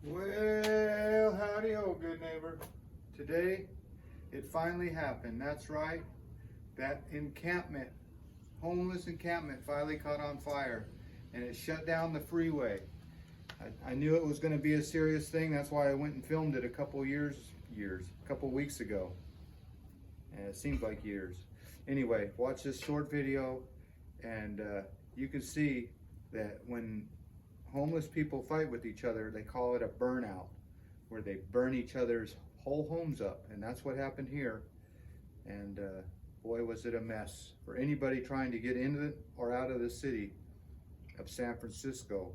Well, howdy ho, good neighbor. Today, it finally happened. That's right. That encampment, homeless encampment, finally caught on fire, and it shut down the freeway. I knew it was going to be a serious thing. That's why I went and filmed it a couple weeks ago. And it seems like years. Anyway, watch this short video, and you can see that when homeless people fight with each other, they call it a burnout, where they burn each other's whole homes up, and that's what happened here. And boy, was it a mess for anybody trying to get into or out of the city of San Francisco.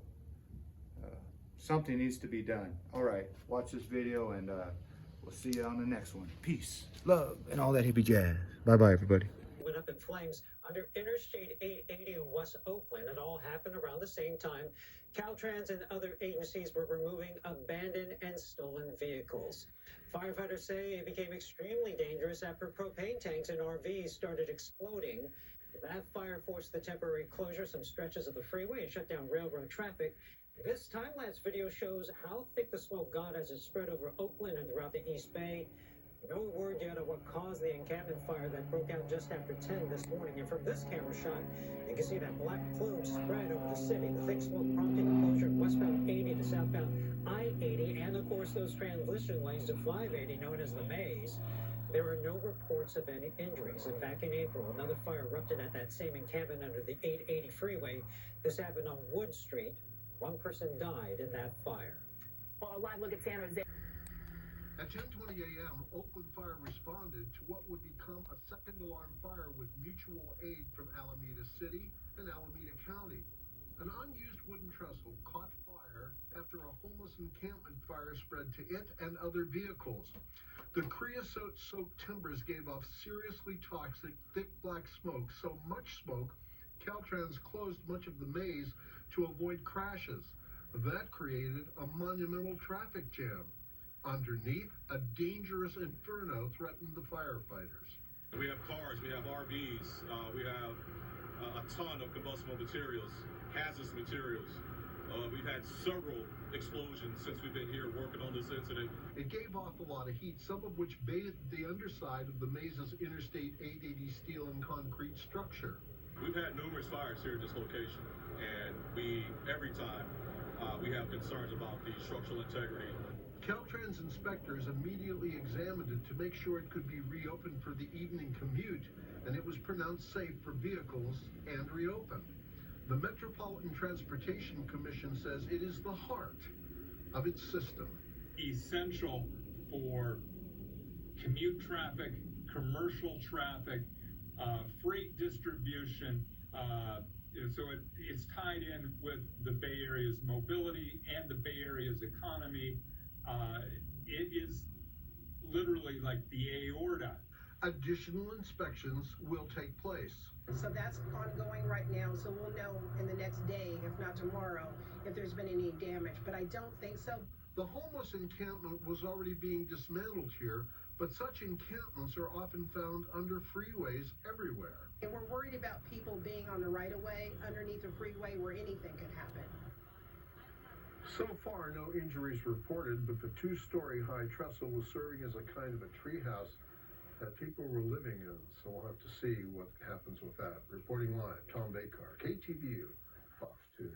Something needs to be done. All right, watch this video, and we'll see you on the next one. Peace, love, and all that hippie jazz. Bye-bye, everybody. Went up in flames under Interstate 880 in West Oakland. It all happened around the same time. Caltrans and other agencies were removing abandoned and stolen vehicles. Firefighters say it became extremely dangerous after propane tanks and RVs started exploding. That fire forced the temporary closure of some stretches of the freeway and shut down railroad traffic. This time-lapse video shows how thick the smoke got as it spread over Oakland and throughout the East Bay. No word yet on what caused the encampment fire that broke out just after 10 this morning. And from this camera shot, you can see that black plume spread over the city. The thick smoke prompting the closure of westbound 80 to southbound I-80 and, of course, those transition lanes to 580 known as the Maze. There are no reports of any injuries. And back in April, another fire erupted at that same encampment under the 880 freeway. This happened on Wood Street. One person died in that fire. Well, a live look at San Jose. At 10:20 a.m., Oakland Fire responded to what would become a second alarm fire with mutual aid from Alameda City and Alameda County. An unused wooden trestle caught fire after a homeless encampment fire spread to it and other vehicles. The creosote-soaked timbers gave off seriously toxic, thick black smoke, so much smoke, Caltrans closed much of the maze to avoid crashes. That created a monumental traffic jam. Underneath, a dangerous inferno threatened the firefighters. We have cars, we have RVs, we have a ton of combustible materials, hazardous materials. We've had several explosions since we've been here working on this incident. It gave off a lot of heat, some of which bathed the underside of the maze's Interstate 880 steel and concrete structure. We've had numerous fires here at this location, and every time we have concerns about the structural integrity. Caltrans inspectors immediately examined it to make sure it could be reopened for the evening commute, and it was pronounced safe for vehicles and reopened. The Metropolitan Transportation Commission says it is the heart of its system. Essential for commute traffic, commercial traffic, freight distribution, so it's tied in with the Bay Area's mobility and the Bay Area's economy. It is literally like the aorta. Additional inspections will take place. So that's ongoing right now, so we'll know in the next day, if not tomorrow, if there's been any damage, but I don't think so. The homeless encampment was already being dismantled here, but such encampments are often found under freeways everywhere. And we're worried about people being on the right-of-way underneath the freeway where anything can happen. So far, no injuries reported, but the two-story high trestle was serving as a kind of a treehouse that people were living in. So we'll have to see what happens with that. Reporting live, Tom Bakar, KTVU, Fox 2 News.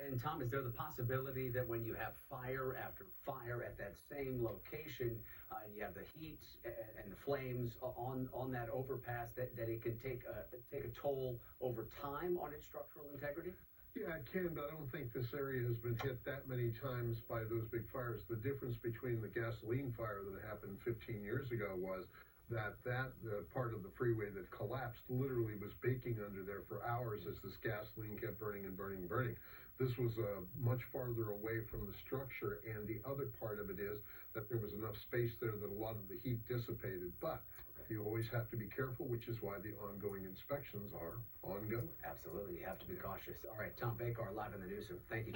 And Tom, is there the possibility that when you have fire after fire at that same location, and you have the heat and the flames on that overpass, that it can take a toll over time on its structural integrity? Yeah, it can, but I don't think this area has been hit that many times by those big fires. The difference between the gasoline fire that happened 15 years ago was that the part of the freeway that collapsed literally was baking under there for hours as this gasoline kept burning and burning and burning. This was much farther away from the structure, and the other part of it is that there was enough space there that a lot of the heat dissipated. But you always have to be careful, which is why the ongoing inspections are ongoing. Absolutely, you have to be cautious. All right, Tom Bakar, live in the newsroom. Thank you.